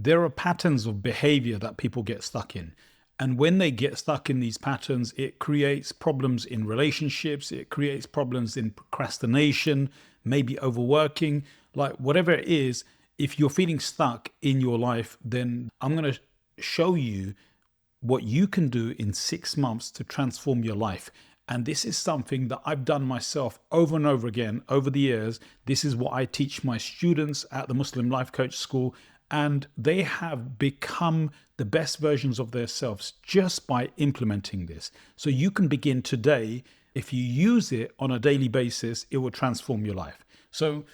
there are patterns of behavior that people get stuck in. And when they get stuck in these patterns, it creates problems in relationships, it creates problems in procrastination, maybe overworking, like whatever it is. If you're feeling stuck in your life, then I'm going to show you what you can do in 6 months to transform your life. And this is something that I've done myself over and over again over the years. This is what I teach my students at the Muslim Life Coach School. And they have become the best versions of themselves just by implementing this. So you can begin today. If you use it on a daily basis, it will transform your life. So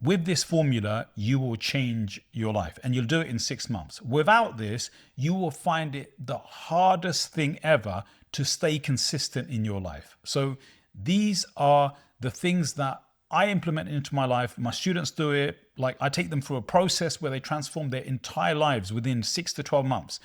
with this formula, you will change your life, and you'll do it in 6 months. Without this, you will find it the hardest thing ever to stay consistent in your life. So these are the things that I implement into my life. My students do it. Like, I take them through a process where they transform their entire lives within 6 to 12 months.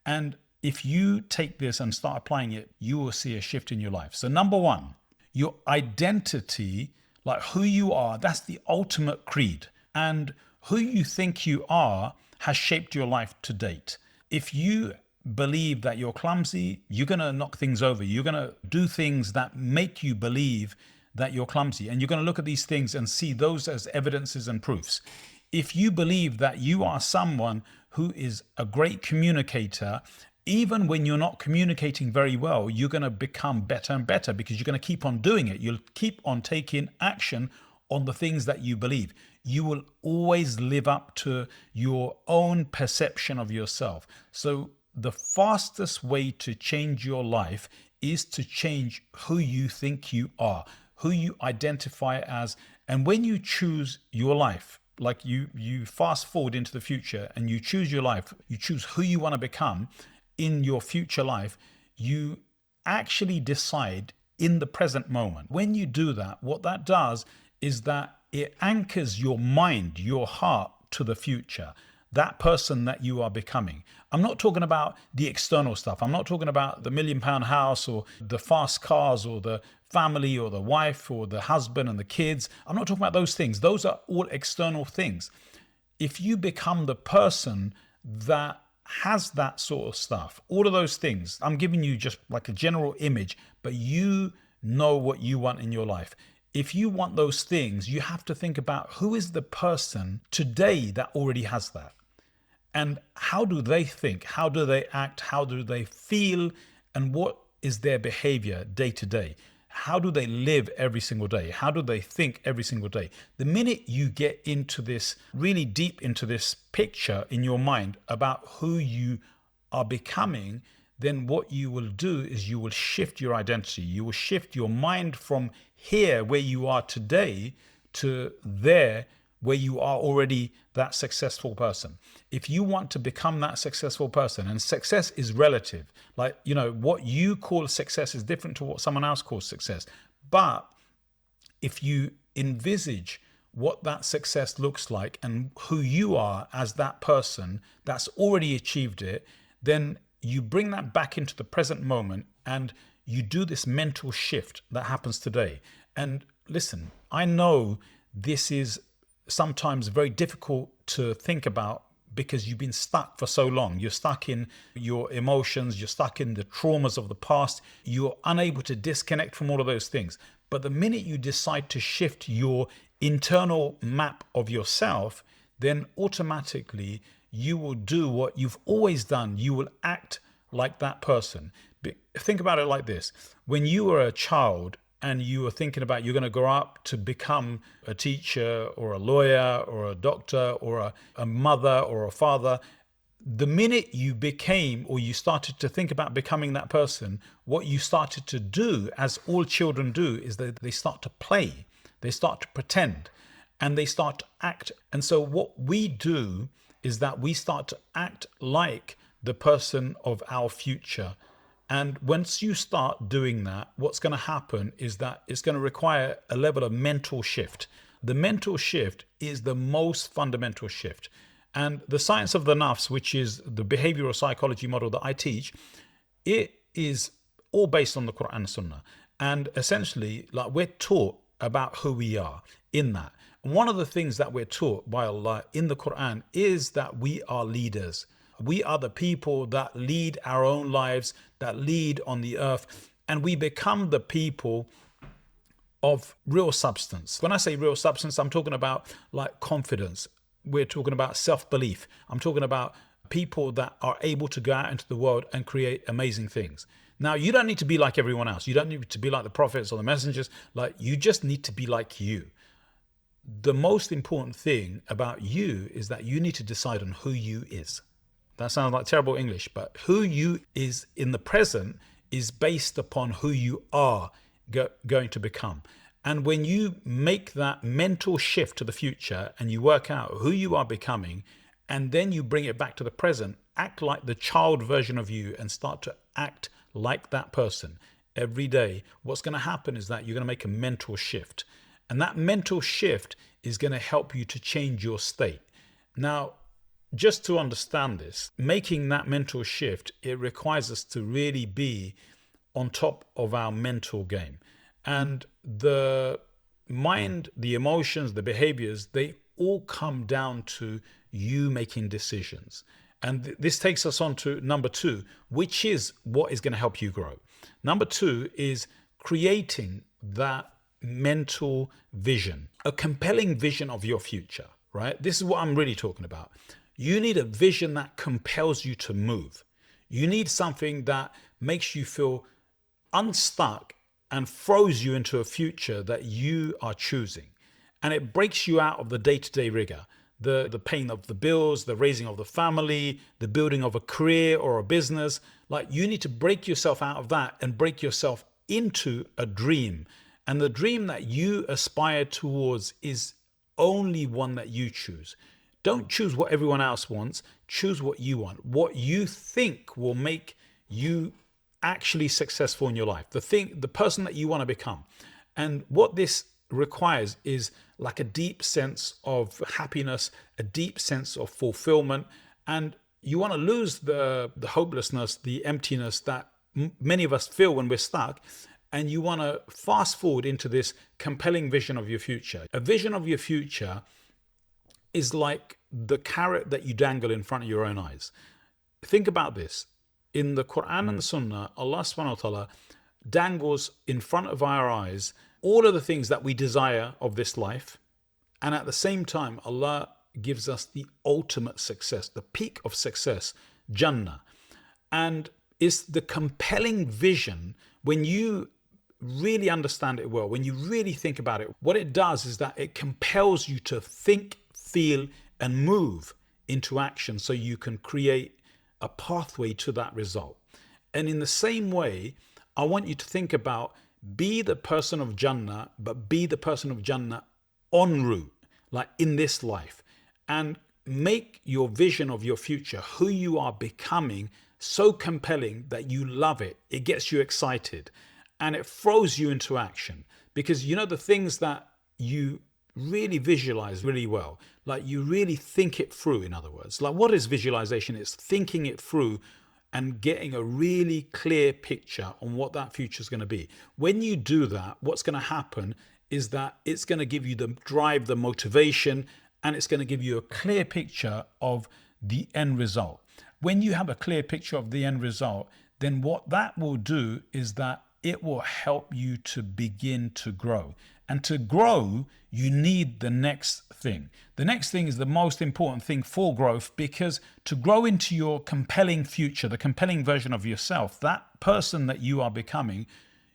And if you take this and start applying it, you will see a shift in your life. So number one, your identity, like who you are, that's the ultimate creed. And who you think you are has shaped your life to date. If you believe that you're clumsy, you're going to knock things over. You're going to do things that make you believe that you're clumsy. And you're going to look at these things and see those as evidences and proofs. If you believe that you are someone who is a great communicator, even when you're not communicating very well, you're going to become better and better because you're going to keep on doing it. You'll keep on taking action on the things that you believe. You will always live up to your own perception of yourself. So the fastest way to change your life is to change who you think you are, who you identify as. And when you choose your life, like you fast forward into the future and you choose your life, you choose who you want to become in your future life, you actually decide in the present moment. When you do that, what that does is that it anchors your mind, your heart to the future, that person that you are becoming. I'm not talking about the external stuff. I'm not talking about the £1 million house or the fast cars or the family or the wife or the husband and the kids. I'm not talking about those things. Those are all external things. If you become the person that has that sort of stuff, all of those things, I'm giving you just like a general image, but you know what you want in your life. If you want those things, you have to think about who is the person today that already has that. And how do they think? How do they act? How do they feel? And what is their behavior day to day? How do they live every single day? How do they think every single day? The minute you get into this, really deep into this picture in your mind about who you are becoming, then what you will do is you will shift your identity. You will shift your mind from here, where you are today, to there, where you are already that successful person. If you want to become that successful person, and success is relative, like, you know, what you call success is different to what someone else calls success. But if you envisage what that success looks like and who you are as that person that's already achieved it, then you bring that back into the present moment and you do this mental shift that happens today. And listen, I know this is sometimes very difficult to think about because you've been stuck for so long. You're stuck in your emotions, you're stuck in the traumas of the past, you're unable to disconnect from all of those things. But the minute you decide to shift your internal map of yourself, then automatically you will do what you've always done. You will act like that person. Think about it like this. When you were a child and you were thinking about you're going to grow up to become a teacher or a lawyer or a doctor or a mother or a father, the minute you became or you started to think about becoming that person, what you started to do, as all children do, is that they start to play, they start to pretend, and they start to act. And so what we do is that we start to act like the person of our future. And once you start doing that, what's going to happen is that it's going to require a level of mental shift. The mental shift is the most fundamental shift. And the science of the Nafs, which is the behavioral psychology model that I teach, it is all based on the Quran and Sunnah. And essentially, like, we're taught about who we are in that. And one of the things that we're taught by Allah in the Quran is that we are leaders. We are the people that lead our own lives, that lead on the earth, and we become the people of real substance. When I say real substance, I'm talking about like confidence. We're talking about self-belief. I'm talking about people that are able to go out into the world and create amazing things. Now, you don't need to be like everyone else. You don't need to be like the prophets or the messengers. Like, you just need to be like you. The most important thing about you is that you need to decide on who you is. That sounds like terrible English, but who you is in the present is based upon who you are going to become. And when you make that mental shift to the future and you work out who you are becoming, and then you bring it back to the present, act like the child version of you and start to act like that person every day, what's going to happen is that you're going to make a mental shift. And that mental shift is going to help you to change your state. Now, just to understand this, making that mental shift, it requires us to really be on top of our mental game. And the mind, the emotions, the behaviors, they all come down to you making decisions. And this takes us on to number 2, which is what is going to help you grow. Number 2 is creating that mental vision, a compelling vision of your future, right? This is what I'm really talking about. You need a vision that compels you to move. You need something that makes you feel unstuck and throws you into a future that you are choosing. And it breaks you out of the day-to-day rigor, the paying of the bills, the raising of the family, the building of a career or a business. Like, you need to break yourself out of that and break yourself into a dream. And the dream that you aspire towards is only one that you choose. Don't choose what everyone else wants. Choose what you want, what you think will make you actually successful in your life, the person that you want to become. And what this requires is like a deep sense of happiness, a deep sense of fulfillment. And you want to lose the hopelessness, the emptiness that many of us feel when we're stuck. And you want to fast forward into this compelling vision of your future. A vision of your future is like the carrot that you dangle in front of your own eyes. Think about this. In the Quran and the Sunnah, Allah subhanahu wa ta'ala dangles in front of our eyes all of the things that we desire of this life. And at the same time, Allah gives us the ultimate success, the peak of success, Jannah. And it's the compelling vision. When you really understand it well, when you really think about it, what it does is that it compels you to think, feel, and move into action so you can create a pathway to that result. And in the same way, I want you to think about, be the person of Jannah, but be the person of Jannah en route, like in this life, and make your vision of your future, who you are becoming, so compelling that you love it. It gets you excited and it throws you into action, because you know the things that you really visualize really well, like you really think it through. In other words, like, what is visualization? It's thinking it through and getting a really clear picture on what that future is going to be. When you do that, what's going to happen is that it's going to give you the drive, the motivation, and it's going to give you a clear picture of the end result. When you have a clear picture of the end result, then what that will do is that it will help you to begin to grow. And to grow, you need the next thing. The next thing is the most important thing for growth, because to grow into your compelling future, the compelling version of yourself, that person that you are becoming,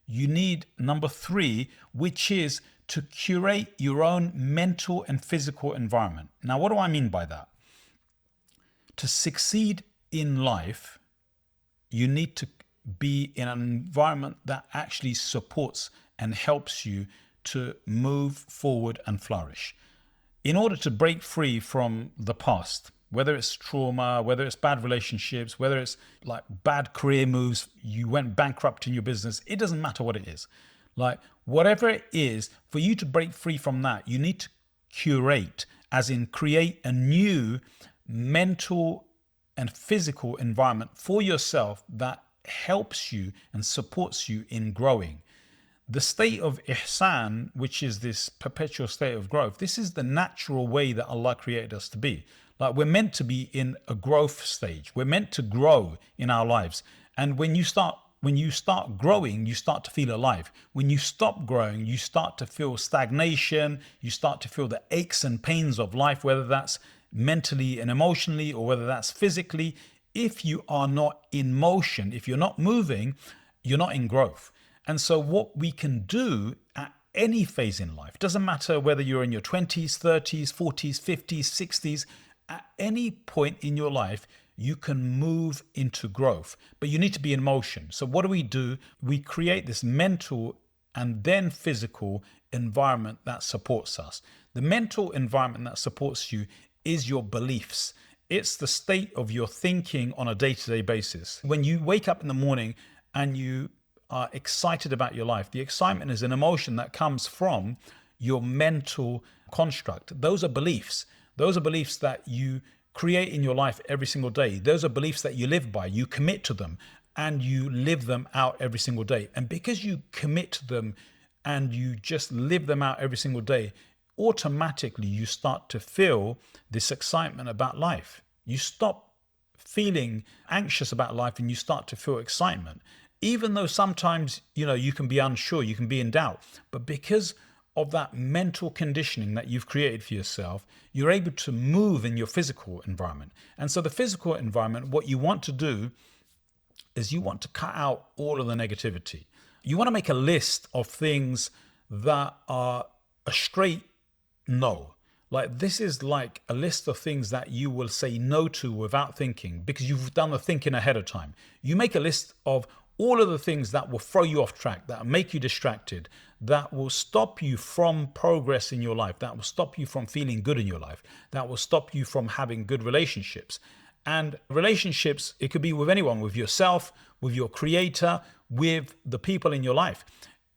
you need number 3, which is to curate your own mental and physical environment. Now, what do I mean by that? To succeed in life, you need to be in an environment that actually supports and helps you to move forward and flourish. In order to break free from the past, whether it's trauma, whether it's bad relationships, whether it's like bad career moves, you went bankrupt in your business, it doesn't matter what it is. Like, whatever it is, for you to break free from that, you need to curate, as in create a new mental and physical environment for yourself that helps you and supports you in growing. The state of ihsan, which is this perpetual state of growth, this is the natural way that Allah created us to be. Like, we're meant to be in a growth stage. We're meant to grow in our lives. And when you start growing, you start to feel alive. When you stop growing, you start to feel stagnation. You start to feel the aches and pains of life, whether that's mentally and emotionally or whether that's physically. If you are not in motion, if you're not moving, you're not in growth. And so what we can do at any phase in life, doesn't matter whether you're in your 20s, 30s, 40s, 50s, 60s, at any point in your life, you can move into growth, but you need to be in motion. So what do? We create this mental and then physical environment that supports us. The mental environment that supports you is your beliefs. It's the state of your thinking on a day-to-day basis. When you wake up in the morning and you are excited about your life, the excitement is an emotion that comes from your mental construct. Those are beliefs. Those are beliefs that you create in your life every single day. Those are beliefs that you live by. You commit to them and you live them out every single day. And because you commit to them and you just live them out every single day, automatically you start to feel this excitement about life. You stop feeling anxious about life and you start to feel excitement. Even though sometimes, you can be unsure, you can be in doubt, but because of that mental conditioning that you've created for yourself, you're able to move in your physical environment. And so the physical environment, what you want to do is you want to cut out all of the negativity. You want to make a list of things that are a straight no. Like, this is like a list of things that you will say no to without thinking, because you've done the thinking ahead of time. You make a list of all of the things that will throw you off track, that make you distracted, that will stop you from progress in your life, that will stop you from feeling good in your life, that will stop you from having good relationships. And relationships, it could be with anyone, with yourself, with your creator, with the people in your life.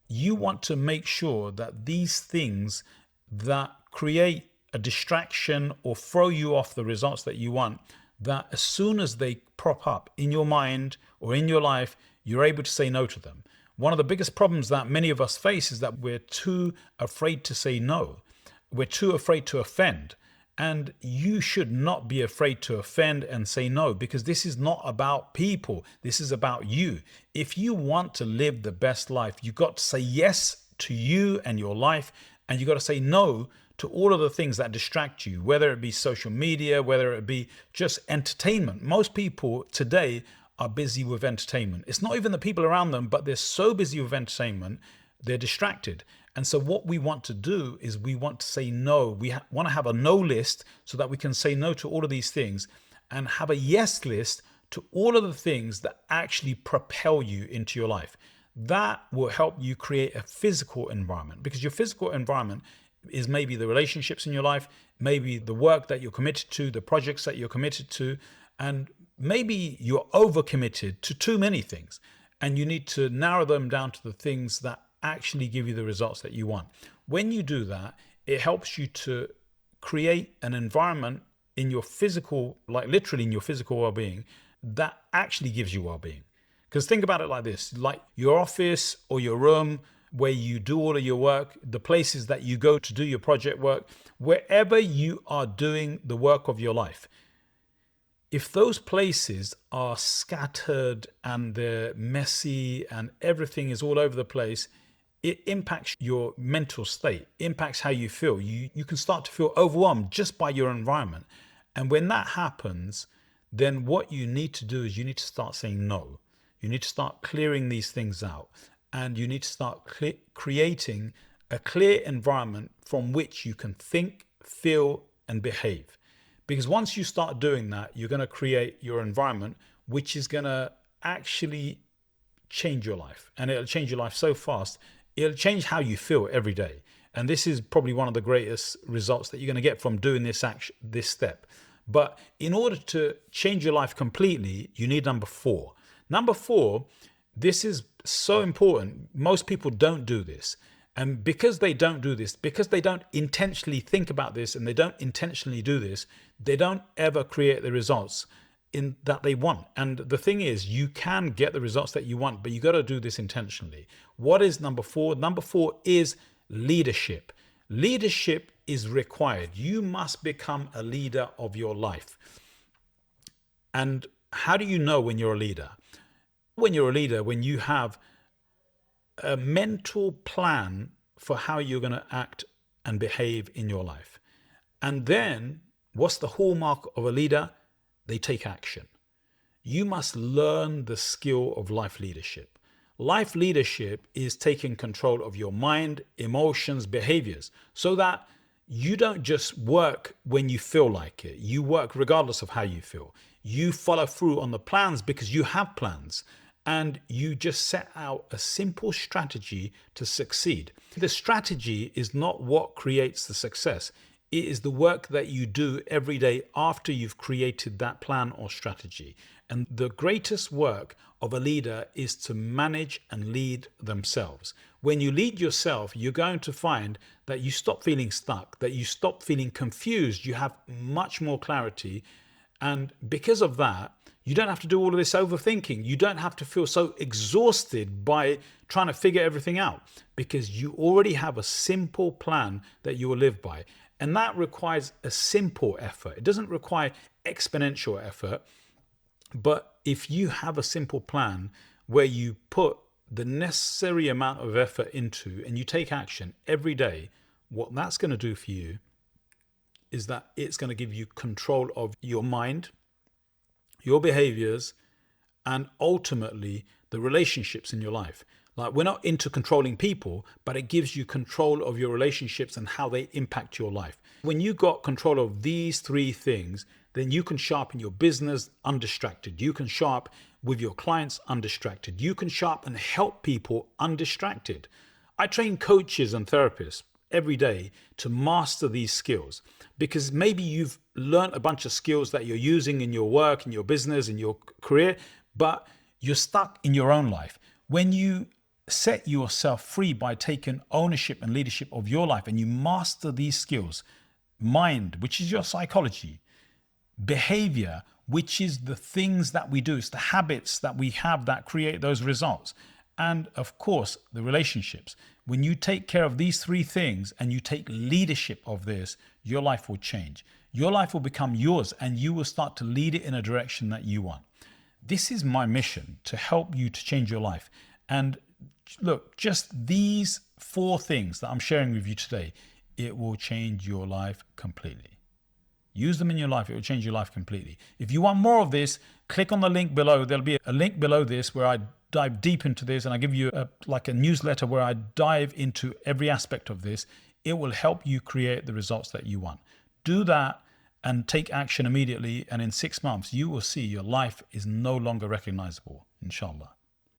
You want to make sure that these things that create a distraction or throw you off the results that you want, that as soon as they prop up in your mind or in your life, you're able to say no to them. One of the biggest problems that many of us face is that we're too afraid to say no. We're too afraid to offend. And you should not be afraid to offend and say no, because this is not about people. This is about you. If you want to live the best life, you've got to say yes to you and your life, and you've got to say no to all of the things that distract you, whether it be social media, whether it be just entertainment. Most people today are busy with entertainment. It's not even the people around them, but they're so busy with entertainment, they're distracted. And so what we want to do is we want to say no. We want to have a no list so that we can say no to all of these things and have a yes list to all of the things that actually propel you into your life. That will help you create a physical environment, because your physical environment is maybe the relationships in your life, maybe the work that you're committed to, the projects that you're committed to, and maybe you're overcommitted to too many things, and you need to narrow them down to the things that actually give you the results that you want. When you do that, it helps you to create an environment in your physical, like literally in your physical well-being, that actually gives you well-being. Because think about it like this, like your office or your room where you do all of your work, the places that you go to do your project work, wherever you are doing the work of your life, if those places are scattered and they're messy and everything is all over the place, it impacts your mental state, impacts how you feel. You can start to feel overwhelmed just by your environment. And when that happens, then what you need to do is you need to start saying no. You need to start clearing these things out. And you need to start creating a clear environment from which you can think, feel, and behave. Because once you start doing that, you're going to create your environment, which is going to actually change your life. And it'll change your life so fast. It'll change how you feel every day. And this is probably one of the greatest results that you're going to get from doing this step. But in order to change your life completely, you need number 4. Number 4, this is so important. Most people don't do this. And because they don't do this, because they don't intentionally think about this and they don't intentionally do this, they don't ever create the results. in that they want. And the thing is, you can get the results that you want, but you got to do this intentionally. What is number 4? Number 4 is leadership. Leadership is required. You must become a leader of your life. And how do you know when you're a leader? When you're a leader, when you have a mental plan for how you're going to act and behave in your life. And then what's the hallmark of a leader? They take action. You must learn the skill of life leadership. Life leadership is taking control of your mind, emotions, behaviors, so that you don't just work when you feel like it. You work regardless of how you feel. You follow through on the plans because you have plans, and you just set out a simple strategy to succeed. The strategy is not what creates the success. It is the work that you do every day after you've created that plan or strategy. And the greatest work of a leader is to manage and lead themselves. When you lead yourself, you're going to find that you stop feeling stuck, that you stop feeling confused, you have much more clarity. And because of that, you don't have to do all of this overthinking. You don't have to feel so exhausted by trying to figure everything out, because you already have a simple plan that you will live by. And that requires a simple effort. It doesn't require exponential effort. But if you have a simple plan where you put the necessary amount of effort into and you take action every day, what that's going to do for you is that it's going to give you control of your mind, your behaviors, and ultimately the relationships in your life. Like, we're not into controlling people, but it gives you control of your relationships and how they impact your life. When you got control of these 3 things, then you can show up in your business undistracted. You can show up with your clients undistracted. You can show up and help people undistracted. I train coaches and therapists every day to master these skills, because maybe you've learned a bunch of skills that you're using in your work, in your business, in your career, but you're stuck in your own life. When you set yourself free by taking ownership and leadership of your life, and you master these skills, mind, which is your psychology, behavior, which is the things that we do, it's the habits that we have that create those results, and of course the relationships. When you take care of these 3 things and you take leadership of this, your life will change. Your life will become yours, and you will start to lead it in a direction that you want. This is my mission, to help you to change your life. And look, just these 4 things that I'm sharing with you today, it will change your life completely. Use them in your life. It will change your life completely. If you want more of this, click on the link below. There'll be a link below this where I dive deep into this, and I give you a newsletter where I dive into every aspect of this. It will help you create the results that you want. Do that and take action immediately. And in 6 months, you will see your life is no longer recognizable, inshallah.